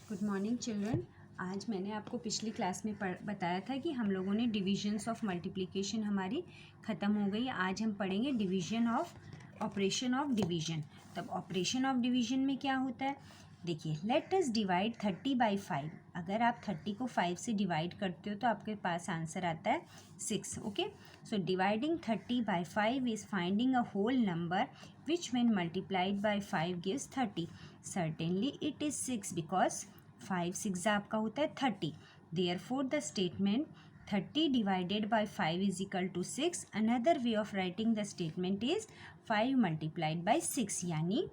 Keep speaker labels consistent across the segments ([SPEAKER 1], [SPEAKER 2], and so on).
[SPEAKER 1] Good morning children. आज मैंने आपको पिछली क्लास में बताया था कि हम लोगों ने डिविजन्स ऑफ मल्टीप्लिकेशन हमारी ख़त्म हो गई। आज हम पढ़ेंगे division of operation of division. तब ऑपरेशन ऑफ डिवीजन में क्या होता है, देखिए, लेट अस डिवाइड 30 बाई 5। अगर आप 30 को 5 से डिवाइड करते हो तो आपके पास आंसर आता है 6। Okay, so dividing 30 by 5 is finding a whole number which when multiplied by 5 gives 30. Certainly it is 6 because 5 6 आपका होता है 30. Therefore the statement 30 divided by 5 is equal to 6. Another way of writing the statement is 5 multiplied by 6. यानी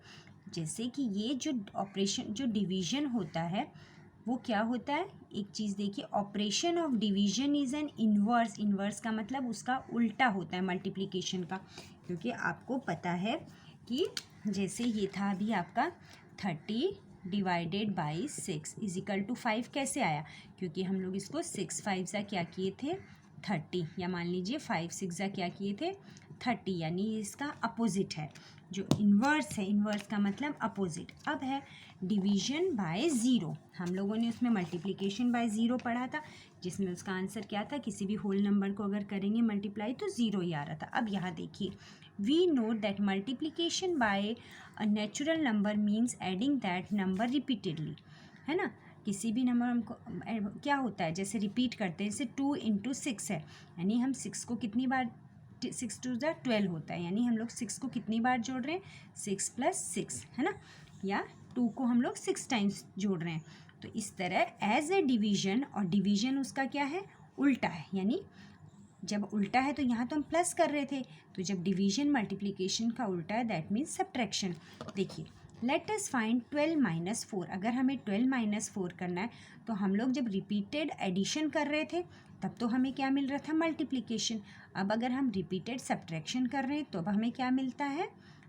[SPEAKER 1] जैसे कि ये जो operation जो division होता है वो क्या होता है, एक चीज़ देखिए, operation of division is an inverse. Inverse का मतलब उसका उल्टा होता है मल्टीप्लिकेशन का, क्योंकि आपको पता है कि जैसे ये था अभी आपका 30 divided by 6 is equal to 5 कैसे आया, क्योंकि हम लोग इसको 6 5 ज़ा क्या किए थे 30, या मान लीजिए 5 6 ज़ा क्या किए थे 30, यानी इसका अपोजिट है। जो इन्वर्स है, इन्वर्स का मतलब अपोजिट। अब है डिवीजन बाय ज़ीरो। हम लोगों ने उसमें मल्टीप्लिकेशन बाय ज़ीरो पढ़ा था, जिसमें उसका आंसर क्या था, किसी भी होल नंबर को अगर करेंगे मल्टीप्लाई तो ज़ीरो ही आ रहा था। अब यहाँ देखिए, we know that multiplication by a natural number means adding that number repeatedly, है ना। किसी भी नंबर हमको क्या होता है, जैसे रिपीट करते हैं, जैसे 2 × 6 है, यानी हम 6 को कितनी बार, 6 2 12 होता है, यानी हम लोग 6 को कितनी बार जोड़ रहे हैं, 6 + 6, है ना, या 2 को हम लोग 6 टाइम्स जोड़ रहे हैं। तो इस तरह एज ए डिवीजन, और डिवीजन उसका क्या है, उल्टा है, यानी जब उल्टा है तो यहाँ तो हम प्लस कर रहे थे, तो जब डिवीजन मल्टीप्लिकेशन का उल्टा है दैट मीन्स सब्ट्रैक्शन। देखिए, लेट अस फाइंड 12 - 4। अगर हमें 12 - 4 करना है तो हम लोग जब रिपीटेड एडिशन कर रहे थे तब तो हमें क्या मिल रहा था, मल्टीप्लिकेशन। अब अगर हम रिपीटेड सब्ट्रैक्शन कर रहे हैं तो अब हमें क्या मिलता है,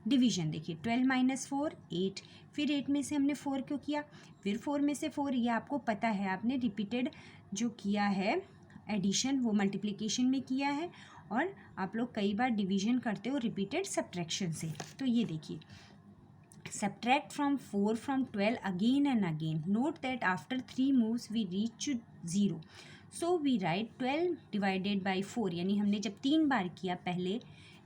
[SPEAKER 1] डिवीजन। देखिए, 12 - 4 8, फिर 8 में से हमने 4 क्यों किया, फिर 4 में से 4, ये आपको पता है, आपने रिपीटेड जो किया है एडिशन वो मल्टीप्लिकेशन में किया है, और आप लोग कई बार डिवीजन करते हो रिपीटेड सब्ट्रैक्शन से। तो ये देखिए, subtract from 4 from 12 again and again. Note that after 3 moves we reach 0. So we write 12 divided by 4, यानी हमने जब 3 बार किया पहले,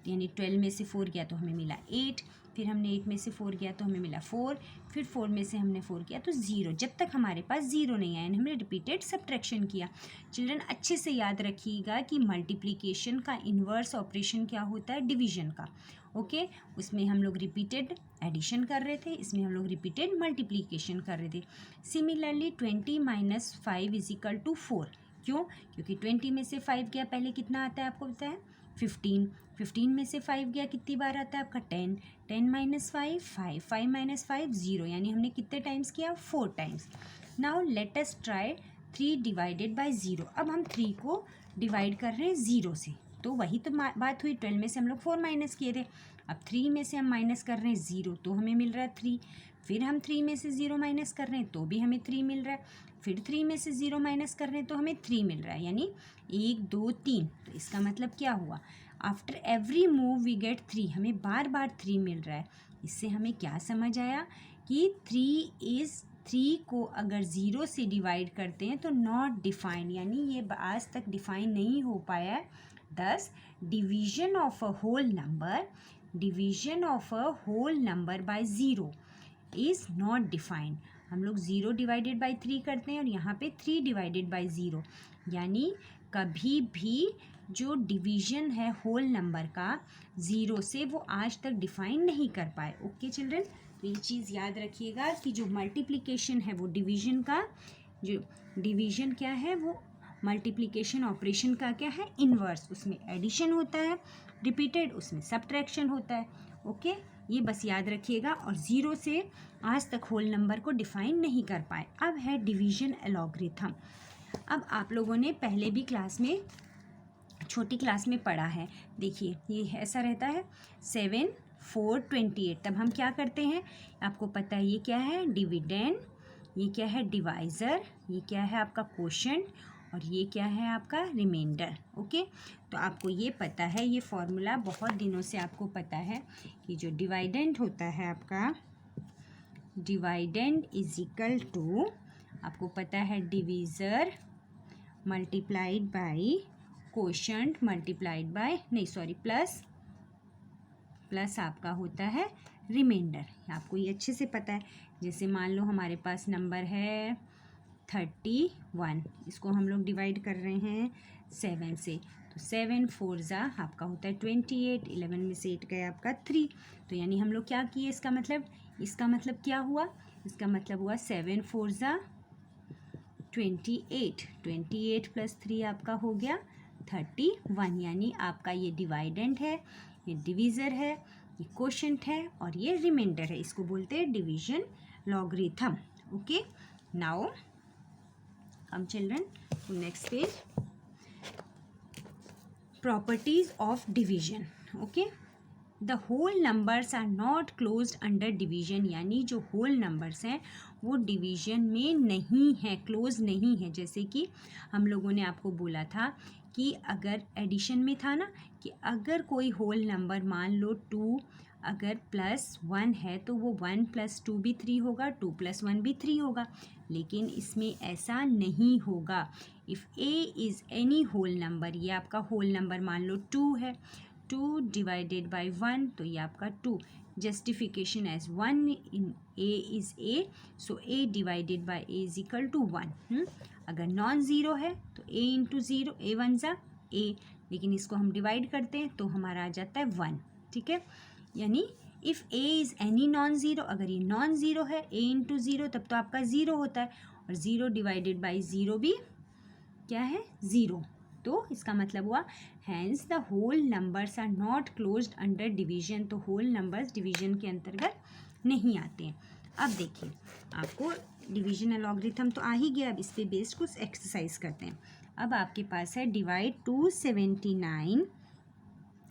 [SPEAKER 1] यानी 12 में से 4 गया तो हमें मिला 8, फिर हमने 8 में से 4 गया तो हमें मिला 4, फिर 4 में से हमने 4 किया तो 0, जब तक हमारे पास 0 नहीं आया, हमने रिपीटेड सब्ट्रैक्शन किया। चिल्ड्रन अच्छे से याद रखिएगा कि मल्टीप्लिकेशन का इन्वर्स ऑपरेशन क्या होता है, डिवीजन का। ओके, उसमें हम लोग रिपीटेड एडिशन कर रहे थे, इसमें हम लोग रिपीटेड मल्टीप्लिकेशन कर रहे थे। Similarly 20 - 5 is equal to 4। क्यों, क्योंकि 20 में से 5 गया, पहले कितना आता है आपको पता है, 15। 15 में से 5 गया, कितनी बार आता है आपका 10। 10 - 5 5, 5 - 5 0, यानी हमने कितने टाइम्स किया, 4 times. Now let us try 3 divided by 0। अब हम 3 को डिवाइड कर रहे हैं 0 से, तो वही तो बात हुई, 12 में से हम लोग 4 माइनस किए थे, अब 3 में से हम माइनस कर रहे हैं 0, तो हमें मिल रहा है 3। फिर हम 3 में से 0 माइनस कर रहे हैं तो भी हमें 3 मिल रहा है, फिर 3 में से 0 माइनस कर रहे हैं तो हमें 3 मिल रहा है, यानी 1 2 3। तो इसका मतलब क्या हुआ, after every move we get 3, हमें बार बार 3 मिल रहा है। इससे हमें क्या समझ आया कि 3 को अगर 0 से डिवाइड करते हैं तो नॉट डिफाइंड, यानी ये आज तक डिफाइन नहीं हो पाया है। Thus, division of a whole number by 0 is not defined. हम लोग 0 डिवाइडेड बाई 3 करते हैं और यहाँ पे 3 डिवाइडेड बाई 0, यानी कभी भी जो डिवीजन है होल नंबर का 0 से, वो आज तक डिफाइन नहीं कर पाए। ओके चिल्ड्रन, तो ये चीज़ याद रखिएगा कि जो मल्टीप्लिकेशन है वो डिवीजन का, जो डिवीजन क्या है वो मल्टीप्लिकेशन ऑपरेशन का क्या है, इन्वर्स। उसमें एडिशन होता है रिपीटेड, उसमें सब्ट्रैक्शन होता है। ओके, ये बस याद रखिएगा, और 0 से आज तक होल नंबर को डिफाइन नहीं कर पाए। अब है डिवीजन एलॉगरिथम। अब आप लोगों ने पहले भी क्लास में, छोटी क्लास में पढ़ा है। देखिए, ये ऐसा रहता है 7 4 28। तब हम क्या करते हैं, आपको पता है ये क्या है, डिविडेंड, ये क्या है, डिवाइज़र, ये क्या है आपका क्वोशंट, और ये क्या है आपका रिमाइंडर। ओके, तो आपको ये पता है, ये फॉर्मूला बहुत दिनों से आपको पता है कि जो डिवाइडेंड होता है आपका, डिवाइडेंड इज इक्वल टू आपको पता है divisor multiplied by quotient multiplied by plus आपका होता है रिमाइंडर। आपको ये अच्छे से पता है। जैसे मान लो हमारे पास नंबर है 31, इसको हम लोग डिवाइड कर रहे हैं 7 से, तो 7 4 ज़ा आपका होता है 28, 11 में से 8 गया आपका 3। तो यानी हम लोग क्या किए, इसका मतलब क्या हुआ, इसका मतलब हुआ 7 4 ज़ा 28, 28 प्लस 3 आपका हो गया 31। यानी आपका ये डिवाइडेंड है, ये डिवीज़र है, ये कोशेंट है और ये रिमाइंडर है। इसको बोलते हैं division logarithm. Okay, now come children to next page, properties of division. Okay, the whole numbers are not closed under division, यानी जो होल नंबर्स हैं वो डिवीजन में नहीं है, क्लोज नहीं है। जैसे कि हम लोगों ने आपको बोला था कि अगर एडिशन में था ना कि अगर कोई होल नंबर मान लो 2 अगर +1 है तो वो 1 + 2 भी 3 होगा, 2 + 1 भी 3 होगा। लेकिन इसमें ऐसा नहीं होगा। If A is any whole number, ये आपका होल नंबर मान लो 2 है, 2 डिवाइडेड बाई 1 तो ये आपका 2, justification as 1 in A is A, so A divided by A is equal to 1। अगर नॉन ज़ीरो है तो ए इंटू ज़ीरो, ए 1 ज़ा ए, लेकिन इसको हम डिवाइड करते हैं तो हमारा आ जाता है 1। ठीक है, यानी if A is any non zero, अगर ये नॉन ज़ीरो है ए इंटू ज़ीरो तब तो आपका ज़ीरो होता है, और ज़ीरो डिवाइडेड बाई ज़ीरो भी क्या है, ज़ीरो। तो इसका मतलब हुआ hence the whole numbers are not closed under division, तो होल नंबर्स डिवीजन के अंतर्गत नहीं आते हैं। अब देखिए, आपको डिवीजन लॉगरिथम तो आ ही गया, अब इस पे बेस्ड कुछ एक्सरसाइज करते हैं। अब आपके पास है डिवाइड 279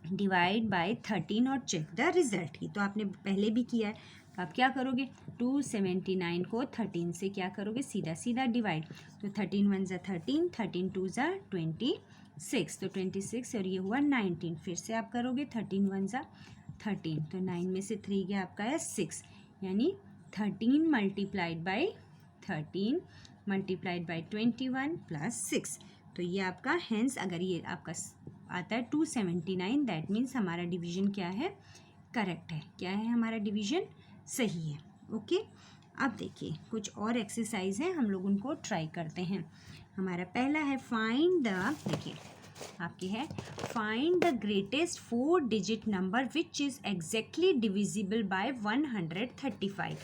[SPEAKER 1] डिवाइड बाय 13 और चेक द रिजल्ट की, तो आपने पहले भी किया है। तो आप क्या करोगे, 279 को 13 से क्या करोगे, सीधा सीधा डिवाइड, तो 13 1 ज़ा 13, 13 2 ज़ा 26, तो 26 और ये हुआ 19। फिर से आप करोगे 13 1 ज़ा 13, तो 9 में से 3 गया आपका है 6, यानी 13 multiplied by 13 multiplied by 21 plus 6, तो ये आपका हैंस अगर ये आपका आता है 279, दैट मीन्स हमारा डिवीजन क्या है, करेक्ट है। क्या है हमारा डिवीजन, सही है। ओके, अब देखिए कुछ और एक्सरसाइज है, हम लोग उनको ट्राई करते हैं। हमारा पहला है फाइंड द, देखिए आपके है find the greatest 4 digit number which is exactly divisible by 135।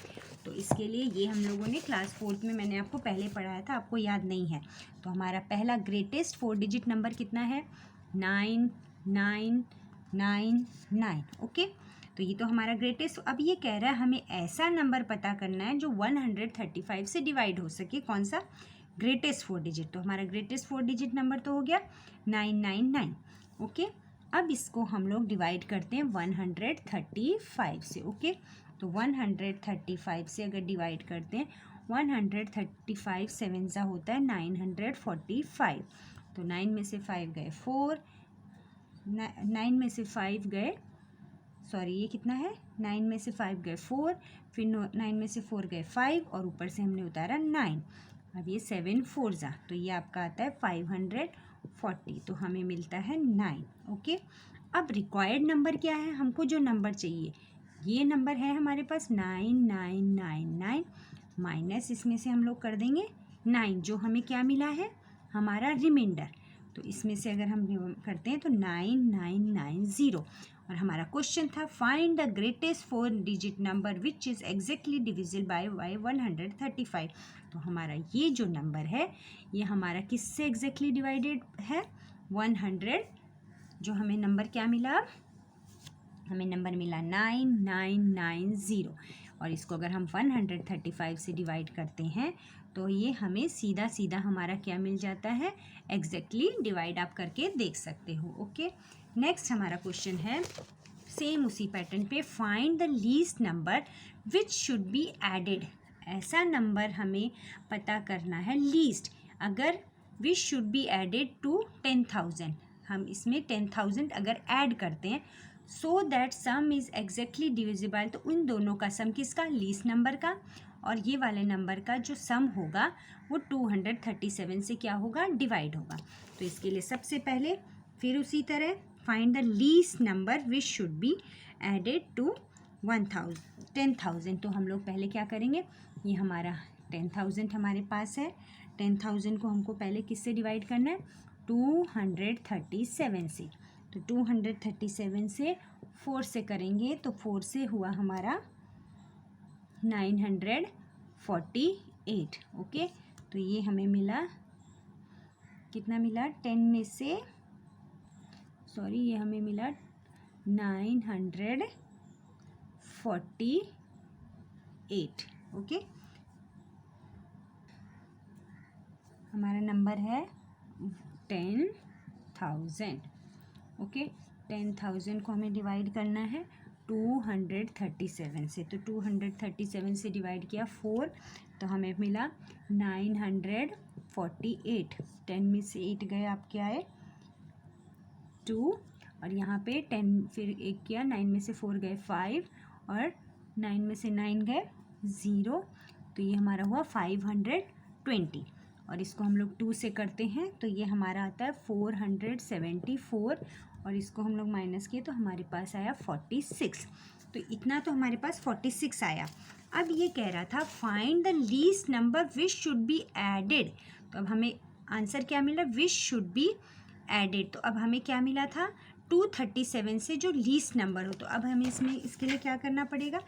[SPEAKER 1] तो इसके लिए ये हम लोगों ने क्लास 4th में मैंने आपको पहले पढ़ाया था, आपको याद नहीं है। तो हमारा पहला ग्रेटेस्ट 4 डिजिट नंबर कितना है, 9 9 9 9। ओके, तो ये तो हमारा ग्रेटेस्ट। अब ये कह रहा है हमें ऐसा नंबर पता करना है जो 135 से डिवाइड हो सके, कौन सा, ग्रेटेस्ट 4 डिजिट। तो हमारा ग्रेटेस्ट 4 डिजिट नंबर तो हो गया 999। ओके, अब इसको हम लोग डिवाइड करते हैं 135 से। ओके, तो 135 से अगर डिवाइड करते हैं, 135 7 ज़ा होता है 945, तो 9 में से 5 गए 4, 9 में से 5 गए, सॉरी ये कितना है, 9 में से 5 गए 4, फिर 9 में से 4 गए 5 और ऊपर से हमने उतारा 9। अब ये 7 4 ज़ा, तो ये आपका आता है 540, तो हमें मिलता है 9। ओके, अब रिक्वायर्ड नंबर क्या है, हमको जो नंबर चाहिए ये नंबर है हमारे पास 9999 माइनस इसमें से हम लोग कर देंगे 9, जो हमें क्या मिला है, हमारा रिमाइंडर। तो इसमें से अगर हम करते हैं तो 9990, और हमारा क्वेश्चन था find the greatest 4 digit number which is exactly divisible by 135। तो हमारा ये जो नंबर है ये हमारा किससे एग्जैक्टली डिवाइडेड है, 100, जो हमें नंबर क्या मिला, हमें नंबर मिला 9990, और इसको अगर हम 135 से डिवाइड करते हैं तो ये हमें सीधा सीधा हमारा क्या मिल जाता है, एग्जैक्टली डिवाइड आप करके देख सकते हो। ओके, नेक्स्ट हमारा क्वेश्चन है सेम उसी पैटर्न पे, find the least number which should be added. ऐसा नंबर हमें पता करना है लीस्ट, अगर which should be added to 10,000, हम इसमें 10,000 अगर ऐड करते हैं, so that sum is exactly divisible, तो उन दोनों का सम किसका, लीस्ट नंबर का और ये वाले नंबर का जो सम होगा वो 237 से क्या होगा, डिवाइड होगा। तो इसके लिए सबसे पहले फिर उसी तरह find the least number which should be added to 10,000। तो हम लोग पहले क्या करेंगे, ये हमारा 10,000 हमारे पास है, 10,000 को हमको पहले किससे डिवाइड करना है, 237 से। तो 237 से 4 से करेंगे तो 4 से हुआ हमारा 948। ओके, तो ये हमें मिला, कितना मिला, 10 में से सॉरी ये हमें मिला 948। ओके, हमारा नंबर है 10,000। ओके, 10,000 को हमें डिवाइड करना है 237 से। तो 237 से डिवाइड किया 4, तो हमें मिला 948। 10 में से 8 गए, आपके आए 2, और यहाँ पे 10 फिर 1 किया, 9 में से 4 गए 5, और 9 में से 9 गए 0, तो ये हमारा हुआ 520। और इसको हम लोग 2 से करते हैं तो ये हमारा आता है 474, और इसको हम लोग माइनस किए तो हमारे पास आया 46। तो इतना तो हमारे पास 46 आया। अब ये कह रहा था find the least number which should be added. तो अब हमें आंसर क्या मिला, विच शुड बी एडेड। तो अब हमें क्या मिला था, 237 से जो लीस्ट नंबर हो। तो अब हमें इसमें इसके लिए क्या करना पड़ेगा,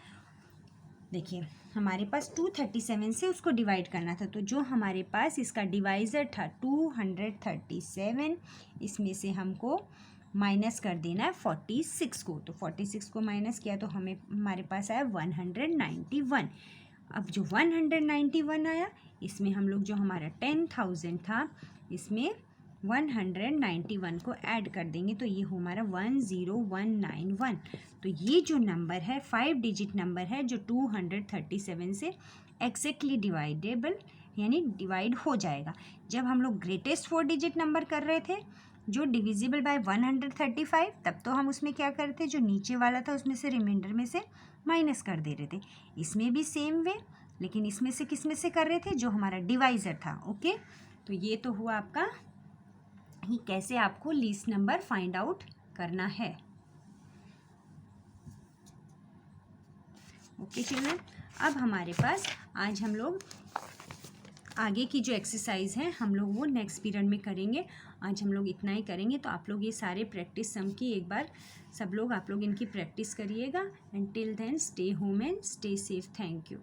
[SPEAKER 1] देखिए हमारे पास 237 से उसको डिवाइड करना था। तो जो हमारे पास इसका डिवाइज़र था 237, इसमें से हमको माइनस कर देना है 46 को। तो 46 को माइनस किया तो हमें हमारे पास आया 191। अब जो 191 आया, इसमें हम लोग जो हमारा 10,000 था, इसमें 191 को ऐड कर देंगे तो ये हमारा 10191। तो ये जो नंबर है 5 डिजिट नंबर है जो 237 से एक्जैक्टली डिवाइडेबल यानी डिवाइड हो जाएगा। जब हम लोग ग्रेटेस्ट 4 डिजिट नंबर कर रहे थे जो डिविजिबल बाय 135, तब तो हम उसमें क्या करते थे, जो नीचे वाला था उसमें से रिमाइंडर में से माइनस कर दे रहे थे। इसमें भी सेम वे, लेकिन इसमें से किस में से कर रहे थे, जो हमारा डिवाइज़र था। ओके, तो ये तो हुआ आपका ही कैसे आपको लीस्ट नंबर फाइंड आउट करना है। ओके चिल्ड्रन, अब हमारे पास आज हम लोग आगे की जो एक्सरसाइज है हम लोग वो नेक्स्ट पीरियड में करेंगे। आज हम लोग इतना ही करेंगे। तो आप लोग ये सारे प्रैक्टिस सम की एक बार सब लोग आप लोग इनकी प्रैक्टिस करिएगा। And till then stay home and stay safe. Thank you.